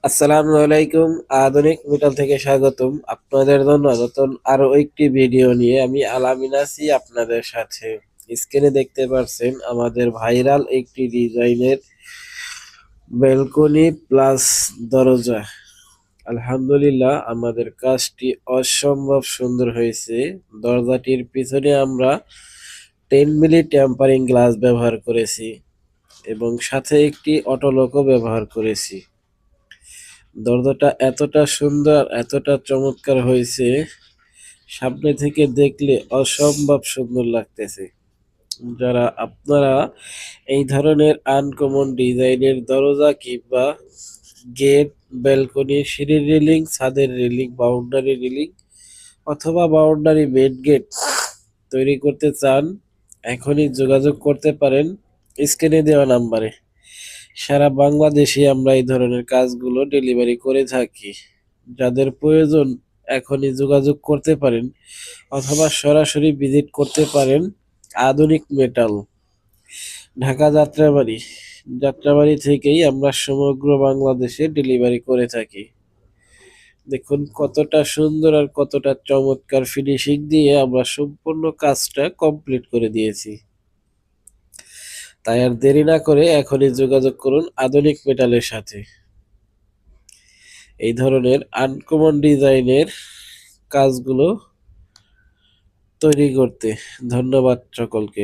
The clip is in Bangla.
আসসালামু আলাইকুম। আধুনিক মেটাল থেকে স্বাগতম। আপনাদের জন্য নতুন আরো একটি ভিডিও নিয়ে আমি আলামিন আছি আপনাদের সাথে। স্ক্রিনে দেখতে পাচ্ছেন আমাদের ভাইরাল একটি ডিজাইনের ব্যালকনি প্লাস দরজা। আলহামদুলিল্লাহ আমাদের কাজটি অসম্ভব সুন্দর হয়েছে। দরজাটির পিছনে আমরা 10 মিলি টেম্পারিং গ্লাস ব্যবহার করেছি এবং সাথে একটি অটোলকও ব্যবহার করেছি। দরজাটা এতটা সুন্দর, এতটা চমৎকার হয়েছে, সামনে থেকে দেখলে অসম্ভব সুন্দর লাগতেছে। যারা আপনারা এই ধরনের আনকমন ডিজাইনের দরজা কিংবা গেট, ব্যালকনি, সিঁড়ির রেলিং, ছাদের রেলিং, বাউন্ডারি রেলিং অথবা বাউন্ডারি মেইন গেট তৈরি করতে চান, এখনই যোগাযোগ করতে পারেন স্ক্রিনে দেওয়া নাম্বারে। সারা বাংলাদেশে আমরা এই ধরনের কাজগুলো ডেলিভারি করে থাকি। যাদের প্রয়োজন এখনই যোগাযোগ করতে পারেন অথবা সরাসরি ভিজিট করতে পারেন আধুনিক মেটাল, ঢাকা যাত্রাবাড়ি। যাত্রাবাড়ি থেকেই আমরা সমগ্র বাংলাদেশে ডেলিভারি করে থাকি। দেখুন কতটা সুন্দর আর কতটা চমৎকার ফিনিশিং দিয়ে আমরা সম্পূর্ণ কাজটা কমপ্লিট করে দিয়েছি। তাই আর দেরি না করে এখনই যোগাযোগ করুন আধুনিক মেটালের সাথে এই ধরনের আনকমন ডিজাইনের কাজগুলো তৈরি করতে। ধন্যবাদ সকলকে।